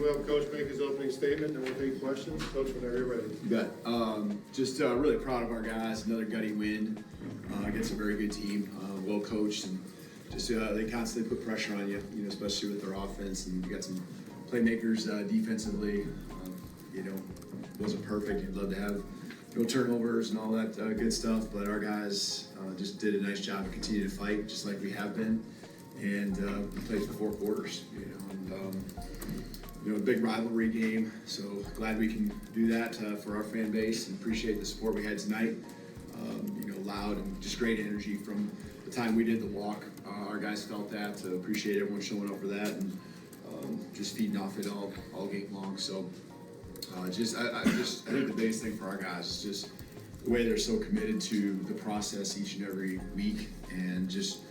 We'll have Coach make his opening statement, and we'll take questions. Coach, whenever you're ready. You bet. Just really proud of our guys. Another gutty win against a very good team, well coached, and just they constantly put pressure on you, especially with their offense. And you got some playmakers defensively. Wasn't perfect. You'd love to have no turnovers and all that good stuff, but our guys just did a nice job of continuing to fight, just like we have been. And we played for 4 quarters, a big rivalry game. So glad we can do that for our fan base, and appreciate the support we had tonight. Loud and just great energy from the time we did the walk. Our guys felt that. Appreciate everyone showing up for that, and just feeding off it all game long. So I think the biggest thing for our guys is just the way they're so committed to the process each and every week, and just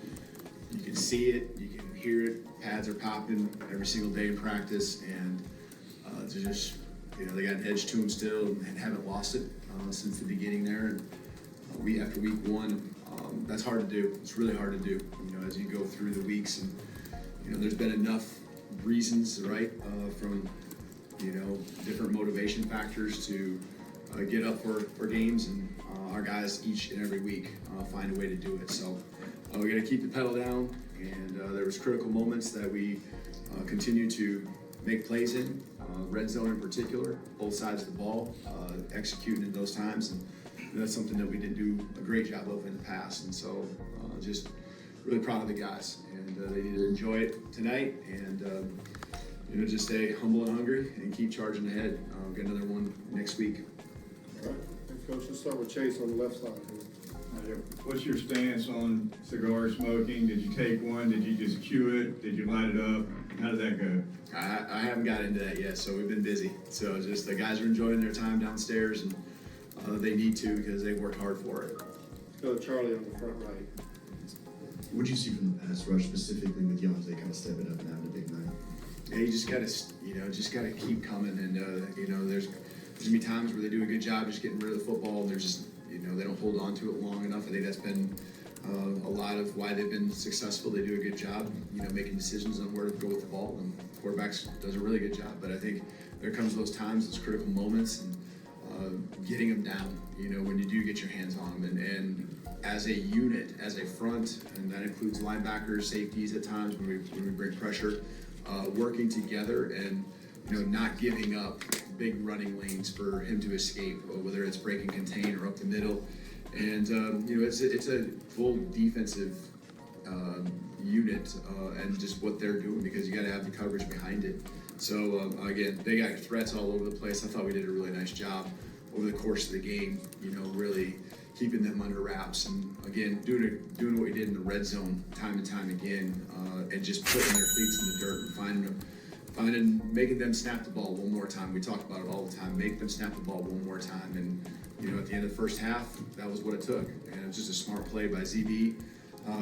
you can see it, you can hear it. Pads are popping every single day in practice, and they got an edge to them still and haven't lost it since the beginning there. And after week 1, that's hard to do. It's really hard to do. As you go through the weeks, and there's been enough reasons, right, from different motivation factors to get up for games, and our guys each and every week find a way to do it. So we got to keep the pedal down, and there was critical moments that we continue to make plays in, red zone in particular, both sides of the ball, executing in those times, and that's something that we didn't do a great job of in the past. And so just really proud of the guys, and they need to enjoy it tonight, and just stay humble and hungry and keep charging ahead. Get another one next week. All right. Coach, let's start with Chase on the left side. What's your stance on cigar smoking? Did you take one? Did you just chew it? Did you light it up? How did that go? I haven't got into that yet, so we've been busy. So just the guys are enjoying their time downstairs, and they need to because they worked hard for it. Let's go to Charlie on the front right. What did you see from the pass rush, specifically with Deontay kind of stepping up and having a big night? Yeah, you just gotta keep coming, and there's gonna be times where they do a good job just getting rid of the football, and there's just they don't hold on to it long enough. I think that's been a lot of why they've been successful. They do a good job, making decisions on where to go with the ball, and quarterbacks does a really good job. But I think there comes those times, those critical moments, and getting them down. When you do get your hands on them, and as a unit, as a front, and that includes linebackers, safeties at times when we bring pressure, working together and not giving up big running lanes for him to escape, whether it's break and contain or up the middle. And it's a full defensive unit, and just what they're doing, because you got to have the coverage behind it. So again, they got threats all over the place. I thought we did a really nice job over the course of the game, really keeping them under wraps, and again doing what we did in the red zone time and time again, and just putting their cleats in the dirt and making them snap the ball one more time. We talk about it all the time. Make them snap the ball one more time, and at the end of the first half, that was what it took, and it was just a smart play by ZB.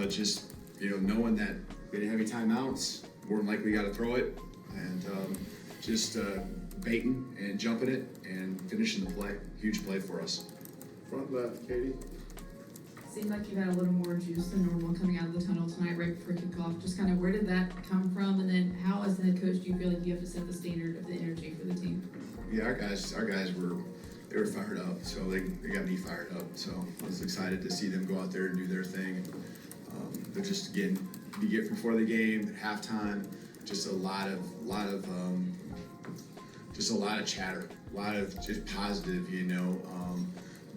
Just knowing that we didn't have any timeouts, more than likely got to throw it, and just baiting and jumping it and finishing the play. Huge play for us. Front left, Katie. Seemed like you had a little more juice than normal coming out of the tunnel tonight right before kickoff. Just kind of where did that come from? And then how, as the head coach, do you feel like you have to set the standard of the energy for the team? Yeah, our guys were fired up. So they got me fired up. So I was excited to see them go out there and do their thing. They're just, again, you get before the game, at halftime, just a lot of chatter, a lot of just positive,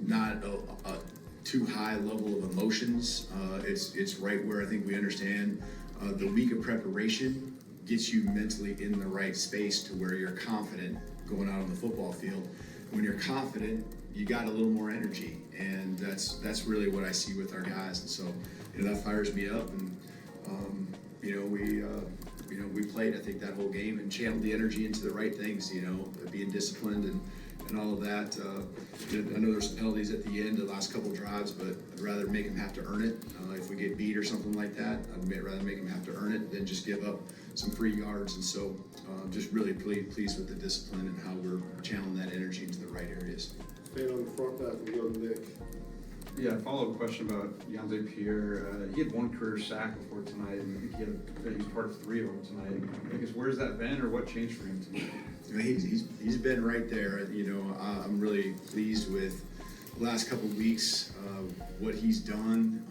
not a too high level of emotions. It's right where I think we understand the week of preparation gets you mentally in the right space to where you're confident going out on the football field. When you're confident, you got a little more energy, and that's really what I see with our guys. And so that fires me up, and we played, I think, that whole game and channeled the energy into the right things, being disciplined and all of that. I know there's some penalties at the end, the last couple drives, but I'd rather make them have to earn it. If we get beat or something like that, I'd rather make them have to earn it than just give up some free yards. And so just really pleased with the discipline and how we're channeling that energy into the right areas. Staying on the front left, we go to Nick. Yeah, follow-up question about Deontay Pierre. He had one career sack before tonight, and I think he was part of 3 of them tonight. I guess where's that been, or what changed for him tonight? You know, he's been right there. You know, I'm really pleased with the last couple of weeks, what he's done.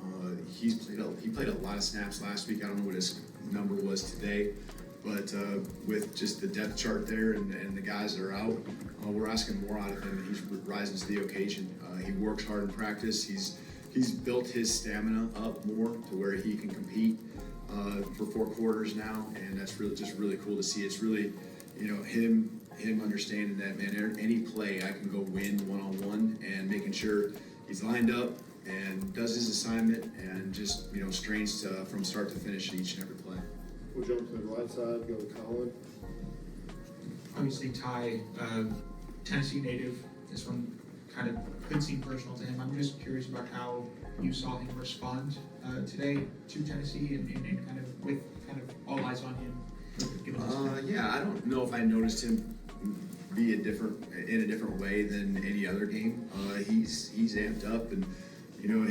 He played a lot of snaps last week. I don't know what his number was today, but with just the depth chart there and the guys that are out, we're asking more out of him, and he's rising to the occasion. He works hard in practice. He's built his stamina up more to where he can compete for 4 quarters now, and that's really cool to see. It's really, you know, him understanding that, man, any play I can go win one-on-one, and making sure he's lined up and does his assignment and just, you know, strains from start to finish each and every play. We'll jump to the right side, go to Colin. Obviously, Ty, Tennessee native, this one kind of could seem personal to him. I'm just curious about how you saw him respond today to Tennessee and kind of with kind of all eyes on him. Yeah, I don't know if I noticed him be in a different way than any other game. He's amped up, and you know,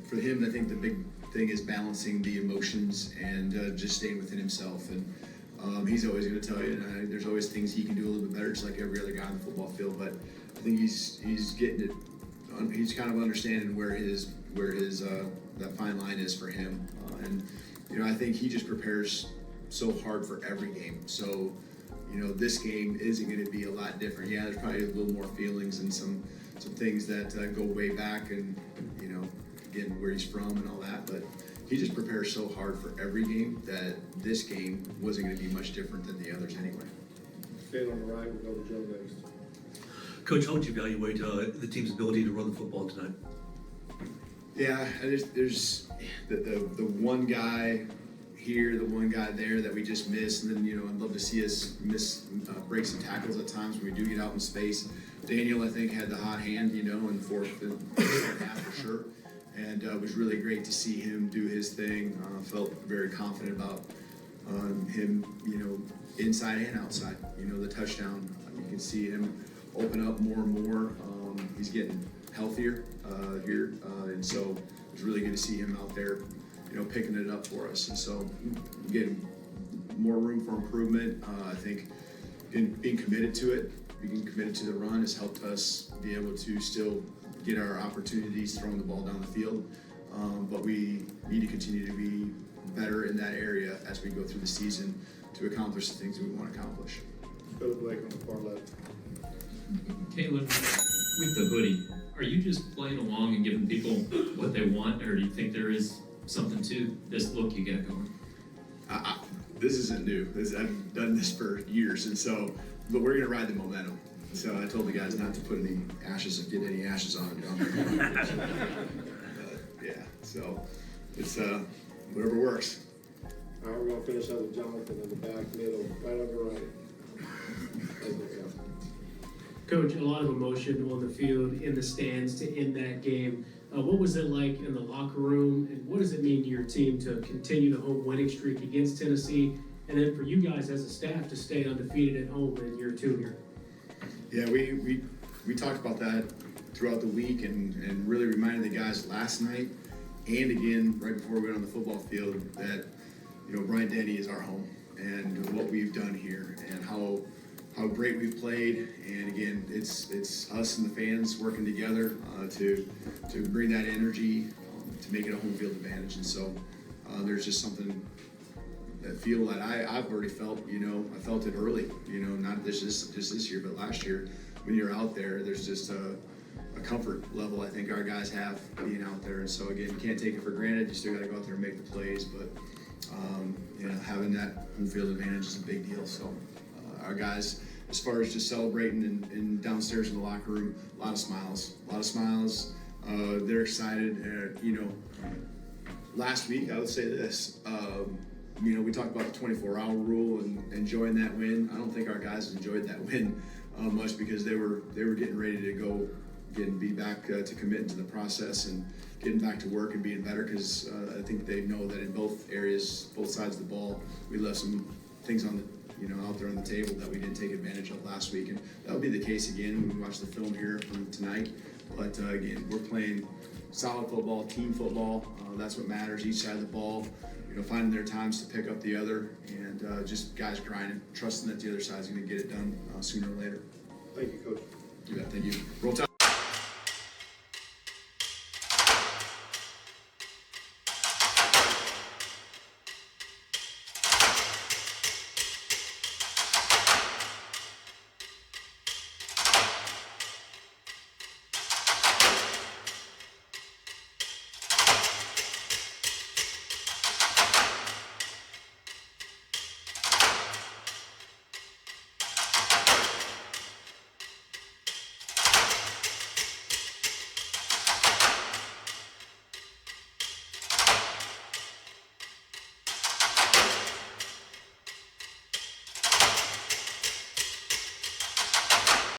for him, I think the big thing is balancing the emotions and just staying within himself. And he's always going to tell you, there's always things he can do a little bit better, just like every other guy on the football field. But I think he's getting it. He's kind of understanding where his that fine line is for him. And you know, I think he just prepares so hard for every game. So, you know, this game isn't going to be a lot different. Yeah, there's probably a little more feelings and some things that go way back, and you know, again, where he's from and all that. But he just prepares so hard for every game that this game wasn't going to be much different than the others anyway. Staying on the right, we'll go to Joe next. Coach, how would you evaluate the team's ability to run the football tonight? Yeah, there's the one guy here, the one guy there that we just missed, and then, you know, I'd love to see us break some tackles at times when we do get out in space. Daniel, I think, had the hot hand, you know, in the fourth half for sure, and it was really great to see him do his thing. Felt very confident about him, you know, inside and outside. You know, the touchdown, you can see him open up more and more. He's getting healthier here, and so it was really good to see him out there, you know, picking it up for us. And so, again, more room for improvement. I think being committed to it, being committed to the run has helped us be able to still get our opportunities throwing the ball down the field. But we need to continue to be better in that area as we go through the season to accomplish the things that we want to accomplish. Go to Blake on the far left. Caleb, with the hoodie, are you just playing along and giving people what they want, or do you think there is something to this look you got going? This isn't new. I've done this for years, and so, but we're gonna ride the momentum. So I told the guys not to put any ashes, get any ashes on them. Yeah, so it's whatever works. All right, we're gonna finish up with Jonathan in the back middle, right on the right. Coach, a lot of emotion on the field, in the stands to end that game. What was it like in the locker room, and what does it mean to your team to continue the home winning streak against Tennessee, and then for you guys as a staff to stay undefeated at home in year 2 here? Yeah, we talked about that throughout the week and really reminded the guys last night and again right before we went on the football field that, you know, Bryant-Denny is our home, and what we've done here and how great we've played. And again, it's us and the fans working together to bring that energy to make it a home field advantage. And so there's just something that feel that I've already felt. You know, I felt it early. You know, not just this year, but last year when you're out there, there's just a comfort level I think our guys have being out there. And so again, you can't take it for granted. You still got to go out there and make the plays, but you know, having that home field advantage is a big deal. So our guys, as far as just celebrating and downstairs in the locker room, a lot of smiles. They're excited. You know, last week I would say this. You know, we talked about the 24-hour rule and enjoying that win. I don't think our guys enjoyed that win much because they were getting ready to go, be back to committing to the process and getting back to work and being better. Because I think they know that in both areas, both sides of the ball, we left some things on the, you know, out there on the table that we didn't take advantage of last week, and that'll be the case again when we watch the film here from tonight. But again, we're playing solid football, team football. That's what matters. Each side of the ball, finding their times to pick up the other, and just guys grinding, trusting that the other side's going to get it done sooner or later. Thank you, Coach. You bet. Thank you. Roll Tide.